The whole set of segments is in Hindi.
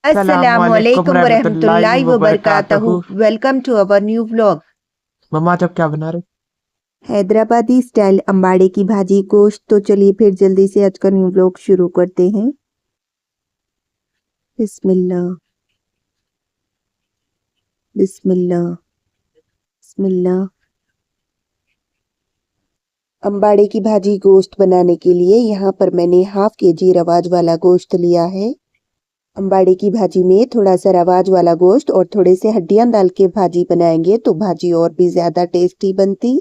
अस्सलामुअलैकुम अस्सलामुअलैकुम वरहमतुल्लाहि रहमतुल्लाहि वबरकातुहू। वबरकातुहू। Welcome to our new vlog. मम्मा आज आप क्या बना रहे? हैदराबादी स्टाइल अंबाड़े की भाजी गोश्त। तो चलिए फिर जल्दी से आज का न्यू व्लॉग शुरू करते हैं। बिस्मिल्लाह बिस्मिल्लाह बिस्मिल्लाह। अंबाड़े की भाजी गोश्त बनाने के लिए यहाँ पर मैंने हाफ केजी रवाज वाला गोश्त लिया है। अंबाड़े की भाजी में थोड़ा सा रवाज वाला गोश्त और थोड़े से हड्डियां डाल के भाजी बनाएंगे तो भाजी और भी ज्यादा टेस्टी बनती।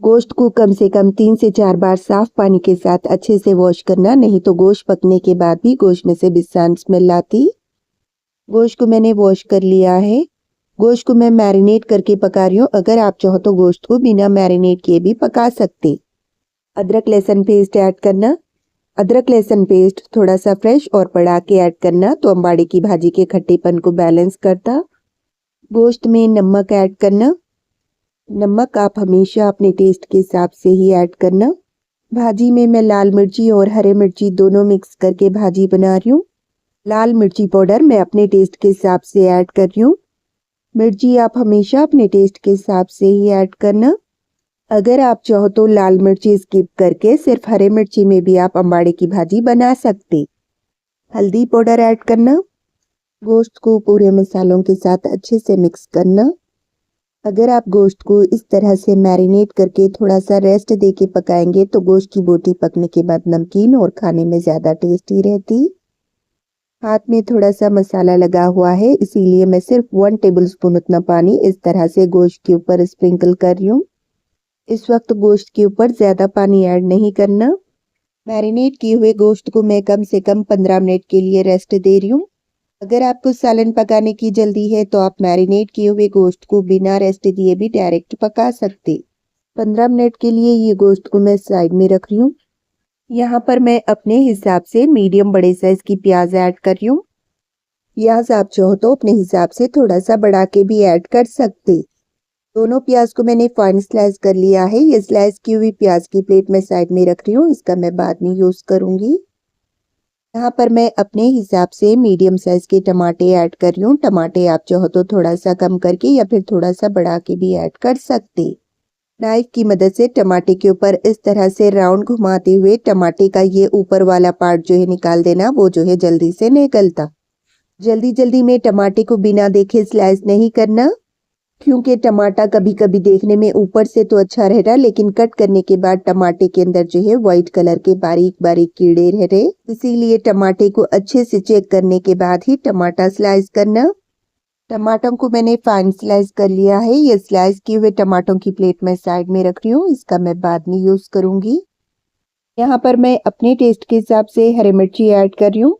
गोश्त को कम से कम 3 से 4 बार साफ पानी के साथ अच्छे से वॉश करना, नहीं तो गोश्त पकने के बाद भी गोश्त में से बिसान स्मेल आती। गोश्त को मैंने वॉश कर लिया है। गोश्त को मैं मैरिनेट करके पका रही हूँ। अगर आप चाहो तो गोश्त को बिना मैरिनेट किए भी पका सकते। अदरक लहसुन पेस्ट ऐड करना। अदरक लहसुन पेस्ट थोड़ा सा फ्रेश और पड़ा के ऐड करना तो अंबाड़े की भाजी के खट्टेपन को बैलेंस करता। गोश्त में नमक ऐड करना। नमक आप हमेशा अपने टेस्ट के हिसाब से ही ऐड करना। भाजी में मैं लाल मिर्ची और हरे मिर्ची दोनों मिक्स करके भाजी बना रही हूँ। लाल मिर्ची पाउडर मैं अपने टेस्ट के हिसाब से ऐड कर रही हूँ। मिर्ची आप हमेशा अपने टेस्ट के हिसाब से ही ऐड करना। अगर आप चाहो तो लाल मिर्ची स्किप करके सिर्फ हरे मिर्ची में भी आप अंबाड़े की भाजी बना सकते। हल्दी पाउडर ऐड करना। गोश्त को पूरे मसालों के साथ अच्छे से मिक्स करना। अगर आप गोश्त को इस तरह से मैरिनेट करके थोड़ा सा रेस्ट दे के पकाएंगे तो गोश्त की बोटी पकने के बाद नमकीन और खाने में ज़्यादा टेस्टी रहती। हाथ में थोड़ा सा मसाला लगा हुआ है, इसीलिए मैं सिर्फ 1 टेबलस्पून उतना पानी इस तरह से गोश्त के ऊपर स्प्रिंकल कर रही हूँ। इस वक्त गोश्त के ऊपर ज़्यादा पानी ऐड नहीं करना। मैरिनेट किए हुए गोश्त को मैं कम से कम 15 मिनट के लिए रेस्ट दे रही हूँ। अगर आपको सालन पकाने की जल्दी है तो आप मैरिनेट किए हुए गोश्त को बिना रेस्ट दिए भी डायरेक्ट पका सकते। 15 मिनट के लिए ये गोश्त को मैं साइड में रख रही हूँ। यहाँ पर मैं अपने हिसाब से मीडियम बड़े साइज की प्याज ऐड कर रही हूँ। प्याज आप चाहो तो अपने हिसाब से थोड़ा सा बढ़ा के भी ऐड कर सकते। दोनों प्याज को मैंने फाइन स्लाइस कर लिया है। ये स्लाइस की हुई प्याज की प्लेट में साइड में रख रही हूँ, इसका मैं बाद में यूज करूंगी। यहाँ पर मैं अपने हिसाब से मीडियम साइज के टमाटे ऐड कर रही हूँ। टमाटे आप चाहो तो थोड़ा सा कम करके या फिर थोड़ा सा बढ़ा के भी ऐड कर सकते। नाइफ की मदद से टमाटे के ऊपर इस तरह से राउंड घुमाते हुए टमाटे का ये ऊपर वाला पार्ट जो है निकाल देना, वो जो है जल्दी से निकलता। जल्दी जल्दी में टमाटे को बिना देखे स्लाइस नहीं करना, क्योंकि टमाटा कभी कभी देखने में ऊपर से तो अच्छा रह रहा लेकिन कट करने के बाद टमाटे के अंदर जो है व्हाइट कलर के बारीक बारीक कीड़े रह रहे। इसीलिए टमाटे को अच्छे से चेक करने के बाद ही टमाटा स्लाइस करना। टमाटरों को मैंने फाइन स्लाइस कर लिया है। ये स्लाइस किए हुए टमाटों की प्लेट में साइड में रख रही हूँ, इसका मैं बाद में यूज करूंगी। यहाँ पर मैं अपने टेस्ट के हिसाब से हरी मिर्ची ऐड कर रही हूँ।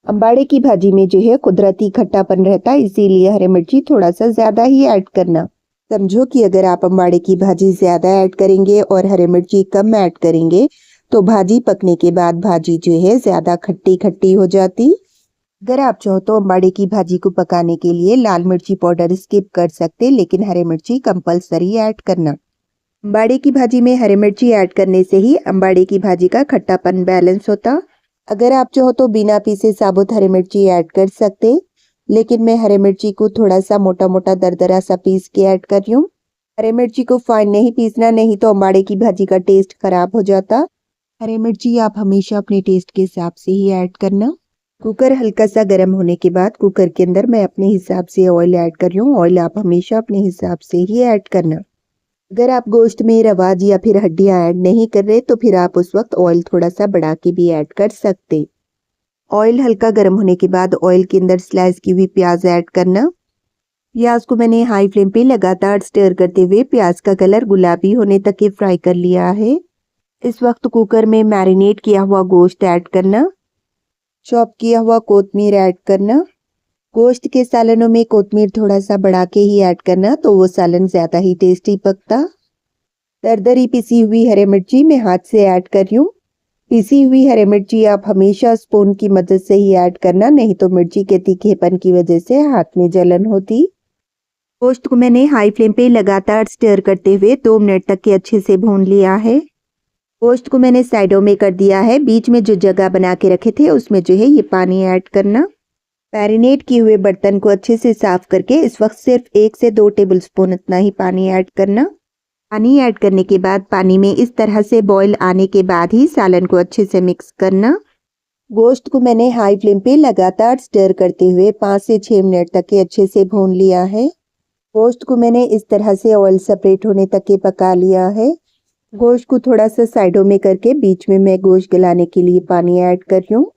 अंबाड़े की भाजी में जो है कुदरती खट्टापन रहता है, इसीलिए हरी मिर्ची थोड़ा सा ज्यादा ही ऐड करना। समझो कि अगर आप अंबाड़े की भाजी ज्यादा ऐड करेंगे और हरी मिर्ची कम ऐड करेंगे तो भाजी पकने के बाद भाजी जो है ज्यादा खट्टी खट्टी हो जाती। अगर आप चाहो तो अंबाड़े की भाजी को पकाने के लिए लाल मिर्ची पाउडर स्किप कर सकते, लेकिन हरी मिर्ची कंपलसरी ऐड करना। अंबाड़े की भाजी में हरी मिर्ची ऐड करने से ही अंबाड़े की भाजी का खट्टापन बैलेंस होता। अगर आप चाहो तो बिना पीसे साबुत हरी मिर्ची ऐड कर सकते, लेकिन मैं हरी मिर्ची को थोड़ा सा मोटा मोटा दरदरा सा पीस के ऐड कर रही हूँ। हरी मिर्ची को फाइन नहीं पीसना, नहीं तो अंबाड़े की भाजी का टेस्ट खराब हो जाता। हरी मिर्ची आप हमेशा अपने टेस्ट के हिसाब से ही ऐड करना। कुकर हल्का सा गर्म होने के बाद कुकर के अंदर मैं अपने हिसाब से ऑयल ऐड कर रही हूँ। ऑयल आप हमेशा अपने हिसाब से ही ऐड करना। अगर आप गोश्त में रवाज या फिर हड्डियां ऐड नहीं कर रहे तो फिर आप उस वक्त ऑयल थोड़ा सा बढ़ा के भी ऐड कर सकते। ऑयल हल्का गर्म होने के बाद ऑयल के अंदर स्लाइस की हुई प्याज ऐड करना। प्याज को मैंने हाई फ्लेम पे लगातार स्टर करते हुए प्याज का कलर गुलाबी होने तक के फ्राई कर लिया है। इस वक्त कुकर में मैरिनेट किया हुआ गोश्त ऐड करना। चॉप किया हुआ कोतमीर ऐड करना। गोश्त के सालनों में कोतमीर थोड़ा सा बढ़ा के ही ऐड करना, तो वो सालन ज्यादा ही टेस्टी पकता। दरदरी पिसी हुई हरी मिर्ची मैं हाथ से ऐड कर रही हूँ। पिसी हुई हरी मिर्ची आप हमेशा स्पून की मदद से ही ऐड करना, नहीं तो मिर्ची के तीखेपन की वजह से हाथ में जलन होती। गोश्त को मैंने हाई फ्लेम पे लगातार स्टर करते हुए 2 मिनट तक के अच्छे से भून लिया है। गोश्त को मैंने साइडों में कर दिया है। बीच में जो जगह बना के रखे थे उसमें जो है ये पानी ऐड करना। मैरिनेट किए हुए बर्तन को अच्छे से साफ करके इस वक्त सिर्फ 1 से 2 टेबलस्पून इतना ही पानी ऐड करना। पानी ऐड करने के बाद पानी में इस तरह से बॉईल आने के बाद ही सालन को अच्छे से मिक्स करना। गोश्त को मैंने हाई फ्लेम पे लगातार स्टर करते हुए 5 से 6 मिनट तक के अच्छे से भून लिया है। गोश्त को मैंने इस तरह से ऑयल सेपरेट होने तक के पका लिया है। गोश्त को थोड़ा सा साइडों में करके बीच में मैं गोश्त गलाने के लिए पानी ऐड कर रही हूँ।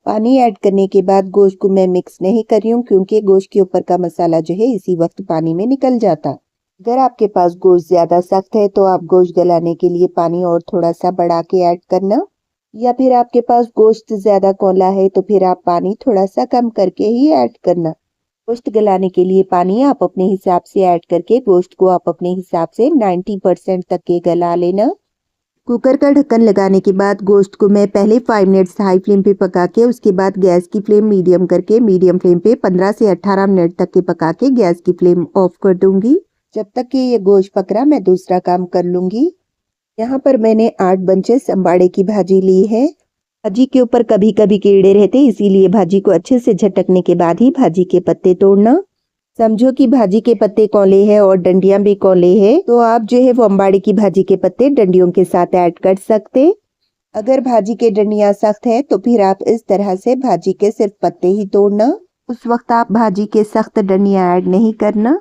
पानी ऐड करने के बाद गोश्त को मैं मिक्स नहीं कर रही हूँ क्योंकि गोश्त के ऊपर का मसाला जो है इसी वक्त पानी में निकल जाता। अगर आपके पास गोश्त ज़्यादा सख्त है तो आप गोश्त गलाने के लिए पानी और थोड़ा सा बढ़ा के ऐड करना, या फिर आपके पास गोश्त ज़्यादा कौला है तो फिर आप पानी थोड़ा सा कम करके ही ऐड करना। गोश्त गलाने के लिए पानी आप अपने हिसाब से ऐड करके गोश्त को आप अपने हिसाब से 90% तक के गला लेना। कुकर का ढक्कन लगाने के बाद गोश्त को मैं पहले 5 मिनट्स हाई फ्लेम पे पका के उसके बाद गैस की फ्लेम मीडियम करके मीडियम फ्लेम पे 15 से 18 मिनट तक के पका के गैस की फ्लेम ऑफ कर दूंगी। जब तक कि ये गोश्त पक रहा मैं दूसरा काम कर लूंगी। यहाँ पर मैंने 8 बंचेस अंबाड़े की भाजी ली है। भाजी के ऊपर कभी कभी कीड़े रहते, इसीलिए भाजी को अच्छे से झटकने के बाद ही भाजी के पत्ते तोड़ना। समझो कि भाजी के पत्ते कौले हैं और डंडियां भी कौले हैं, तो आप जो है वो अंबाड़े की भाजी के पत्ते डंडियों के साथ ऐड कर सकते। अगर भाजी के डंडियां सख्त है तो फिर आप इस तरह से भाजी के सिर्फ पत्ते ही तोड़ना। उस वक्त आप भाजी के सख्त डंडियां ऐड नहीं करना,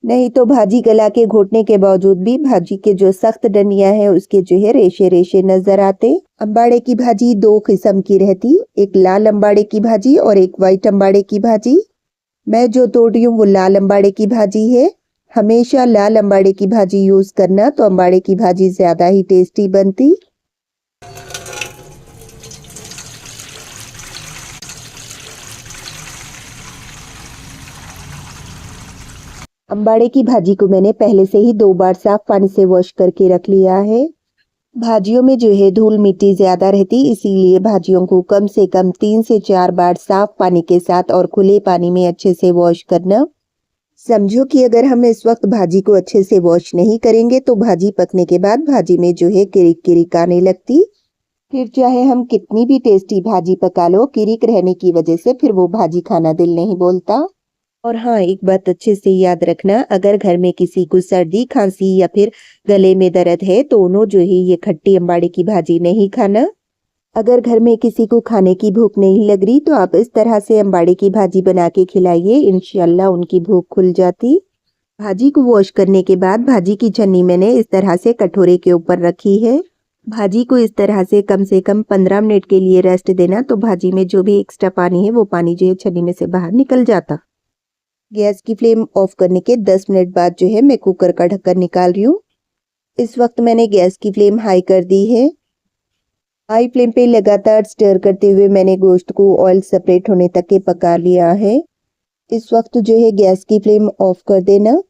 नहीं तो भाजी गला के घोटने के बावजूद भी भाजी के जो सख्त डंडियां हैं उसके जो है रेशे रेशे नजर आते। अंबाड़े की भाजी 2 किस्म की रहती, एक लाल अंबाड़े की भाजी और एक वाइट अंबाड़े की भाजी। मैं जो तोड़ रही हूँ वो लाल अंबाड़े की भाजी है। हमेशा लाल अंबाड़े की भाजी यूज करना तो अंबाड़े की भाजी ज्यादा ही टेस्टी बनती। अंबाड़े की भाजी को मैंने पहले से ही 2 बार साफ पानी से वॉश करके रख लिया है। भाजियों में जो है धूल मिट्टी ज्यादा रहती, इसीलिए भाजियों को कम से कम 3 से 4 बार साफ पानी के साथ और खुले पानी में अच्छे से वॉश करना। समझो कि अगर हम इस वक्त भाजी को अच्छे से वॉश नहीं करेंगे तो भाजी पकने के बाद भाजी में जो है किरिक किरिक आने लगती। फिर चाहे हम कितनी भी टेस्टी भाजी पका लो, किरिक रहने की वजह से फिर वो भाजी खाना दिल नहीं बोलता। और हाँ, एक बात अच्छे से याद रखना, अगर घर में किसी को सर्दी खांसी या फिर गले में दर्द है तो उन्होंने जो है ये खट्टी अंबाड़े की भाजी नहीं खाना। अगर घर में किसी को खाने की भूख नहीं लग रही तो आप इस तरह से अंबाड़े की भाजी बना के खिलाइए, इंशाल्लाह उनकी भूख खुल जाती। भाजी को वॉश करने के बाद भाजी की छन्नी मैंने इस तरह से कटोरे के ऊपर रखी है। भाजी को इस तरह से कम 15 मिनट के लिए रेस्ट देना तो भाजी में जो भी एक्स्ट्रा पानी है वो पानी जो है छन्नी में से बाहर निकल जाता। गैस की फ्लेम ऑफ करने के 10 मिनट बाद जो है मैं कुकर का ढक्कन निकाल रही हूँ। इस वक्त मैंने गैस की फ्लेम हाई कर दी है। हाई फ्लेम पे लगातार स्टर करते हुए मैंने गोश्त को ऑयल सेपरेट होने तक के पका लिया है। इस वक्त जो है गैस की फ्लेम ऑफ कर देना।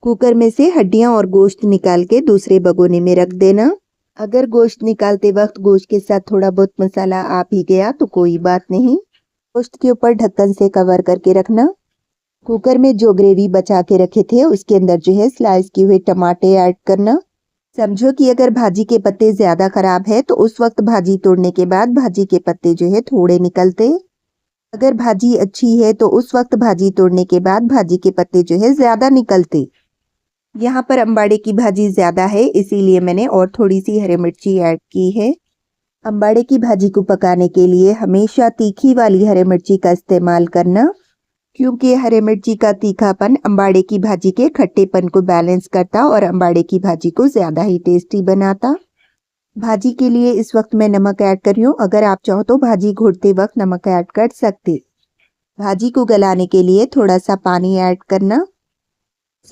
कुकर में से हड्डियां और गोश्त निकाल के दूसरे भगोने में रख देना। अगर गोश्त निकालते वक्त गोश्त के साथ थोड़ा बहुत मसाला आ भी गया तो कोई बात नहीं, गोश्त के ऊपर ढक्कन से कवर करके रखना। कुकर में जो ग्रेवी बचा के रखे थे उसके अंदर जो है स्लाइस किए हुए टमाटे ऐड करना। समझो कि अगर भाजी के पत्ते ज्यादा खराब है तो उस वक्त भाजी तोड़ने के बाद भाजी के पत्ते जो है थोड़े निकलते। अगर भाजी अच्छी है तो उस वक्त भाजी तोड़ने के बाद भाजी के पत्ते जो है ज्यादा निकलते। यहाँ पर अंबाड़े की भाजी ज्यादा है इसीलिए मैंने और थोड़ी सी हरी मिर्ची ऐड की है। अंबाड़े की भाजी को पकाने के लिए हमेशा तीखी वाली हरी मिर्ची का इस्तेमाल करना, क्योंकि हरी मिर्ची का तीखापन अंबाड़े की भाजी के खट्टेपन को बैलेंस करता और अंबाड़े की भाजी को ज्यादा ही टेस्टी बनाता। भाजी के लिए इस वक्त मैं नमक ऐड कर रही हूँ, अगर आप चाहो तो भाजी घोटते वक्त नमक ऐड कर सकते। भाजी को गलाने के लिए थोड़ा सा पानी ऐड करना।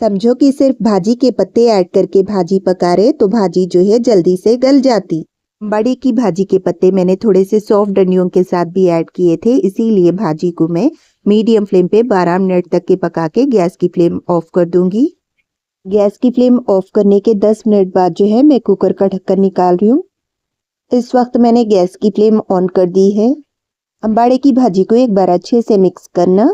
समझो कि सिर्फ भाजी के पत्ते ऐड करके भाजी पका रहे तो भाजी जो है जल्दी से गल जाती। अंबाड़े की भाजी के पत्ते मैंने थोड़े से सॉफ्ट डंडियों के साथ भी ऐड किए थे, इसीलिए भाजी को मैं मीडियम फ्लेम पे 12 मिनट तक के पका के गैस की फ्लेम ऑफ कर दूंगी। गैस की फ्लेम ऑफ करने के 10 मिनट बाद जो है मैं कुकर का ढक्कन निकाल रही हूँ। इस वक्त मैंने गैस की फ्लेम ऑन कर दी है। अंबाड़े की भाजी को एक बार अच्छे से मिक्स करना।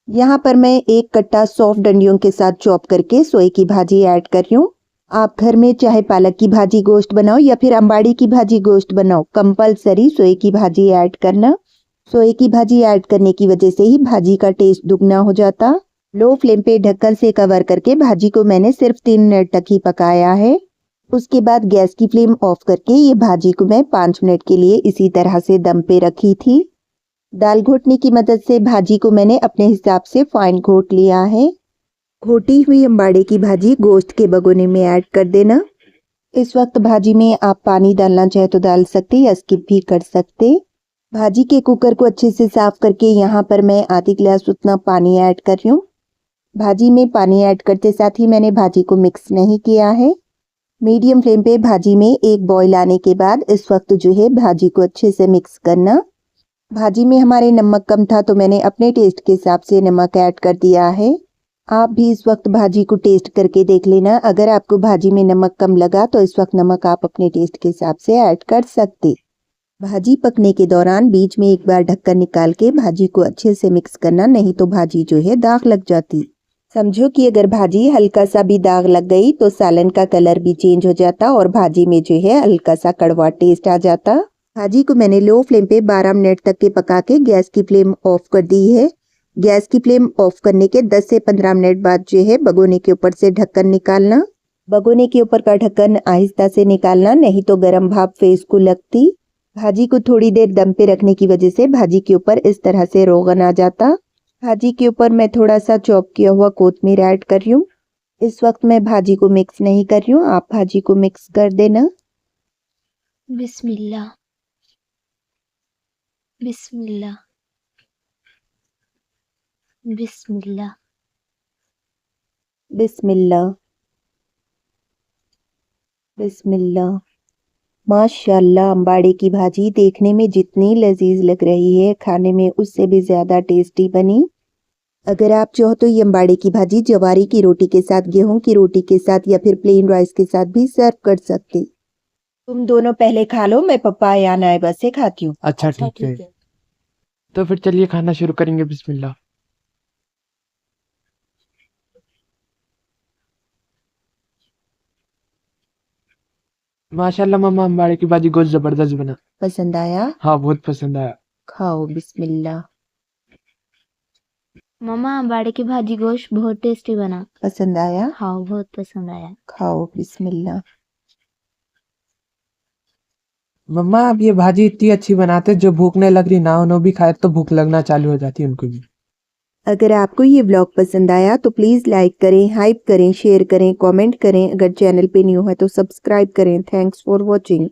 यहाँ पर मैं एक कट्टा सॉफ्ट डंडियों के साथ चॉप करके सोए की भाजी ऐड कर रही हूँ। आप घर में चाहे पालक की भाजी गोश्त बनाओ या फिर अंबाड़ी की भाजी गोश्त बनाओ, कंपलसरी सोए की भाजी ऐड करना। सोए की भाजी ऐड करने की वजह से ही भाजी का टेस्ट दुगना हो जाता। लो फ्लेम पे ढक्कन से कवर करके भाजी को मैंने सिर्फ 3 मिनट तक ही पकाया है। उसके बाद गैस की फ्लेम ऑफ करके ये भाजी को मैं 5 मिनट के लिए इसी तरह से दम पे रखी थी। दाल घोटने की मदद से भाजी को मैंने अपने हिसाब से फाइन घोट लिया है। घोटी हुई अंबाड़े की भाजी गोश्त के भगोने में ऐड कर देना। इस वक्त भाजी में आप पानी डालना चाहे तो डाल सकते या स्किप भी कर सकते। भाजी के कुकर को अच्छे से साफ करके यहाँ पर मैं आधी गिलास उतना पानी ऐड कर रही हूँ। भाजी में पानी ऐड करते साथ ही मैंने भाजी को मिक्स नहीं किया है। मीडियम फ्लेम पे भाजी में एक बॉईल आने के बाद इस वक्त जो है भाजी को अच्छे से मिक्स करना। भाजी में हमारे नमक कम था तो मैंने अपने टेस्ट के हिसाब से नमक ऐड कर दिया है। आप भी इस वक्त भाजी को टेस्ट करके देख लेना। अगर आपको भाजी में नमक कम लगा तो इस वक्त नमक आप अपने टेस्ट के हिसाब से ऐड कर सकते। भाजी पकने के दौरान बीच में एक बार ढक्कन निकाल के भाजी को अच्छे से मिक्स करना, नहीं तो भाजी जो है दाग लग जाती। समझो कि अगर भाजी हल्का सा भी दाग लग गई तो सालन का कलर भी चेंज हो जाता और भाजी में जो है हल्का सा कड़वा टेस्ट आ जाता। भाजी को मैंने लो फ्लेम पे 12 मिनट तक के पका के गैस की फ्लेम ऑफ कर दी है। गैस की फ्लेम ऑफ करने के 10 से 15 मिनट बाद जो है भगोने के ऊपर से ढक्कन निकालना। भगोने के ऊपर का ढक्कन आहिस्ता से निकालना, नहीं तो गर्म भाप फेस को लगती। भाजी को थोड़ी देर दम पे रखने की वजह से भाजी के ऊपर इस तरह से रोगन आ जाता। भाजी के ऊपर मैं थोड़ा सा चॉप किया हुआ कोतमीर ऐड कर रही हूँ। इस वक्त मैं भाजी को मिक्स नहीं कर रही हूँ, आप भाजी को मिक्स कर देना। बिस्मिल्लाह बिस्मिल्लाह बिस्मिल्लाह बिस्मिल्लाह बिस्मिल्लाह। माशाल्लाह, अंबाड़े की भाजी देखने में जितनी लजीज लग रही है, खाने में उससे भी ज्यादा टेस्टी बनी। अगर आप चाहो तो ये अंबाड़े की भाजी जवारी की रोटी के साथ, गेहूं की रोटी के साथ या फिर प्लेन राइस के साथ भी सर्व कर सकते। तुम दोनों पहले खा लो, मैं पप्पा या नायबा से खाती हूँ। अच्छा ठीक है। तो फिर चलिए खाना शुरू करेंगे। बिस्मिल्लाह। माशाल्लाह मम्मा, अंबाड़े की भाजी गोश्त जबरदस्त बना। पसंद आया? हाँ, बहुत पसंद आया। खाओ, बिस्मिल्लाह। मम्मा अंबाड़े की भाजी गोश्त बहुत टेस्टी बना। पसंद आया? हाँ, बहुत पसंद आया। खाओ, बिस्मिल्लाह। मम्मा, आप ये भाजी इतनी अच्छी बनाते, जो भूख नहीं लग रही ना उन्हें भी खाए तो भूख लगना चालू हो जाती है उनको भी। अगर आपको ये व्लॉग पसंद आया तो प्लीज़ लाइक करें, हाइप करें, शेयर करें, कमेंट करें। अगर चैनल पे न्यू है तो सब्सक्राइब करें। Thanks for watching.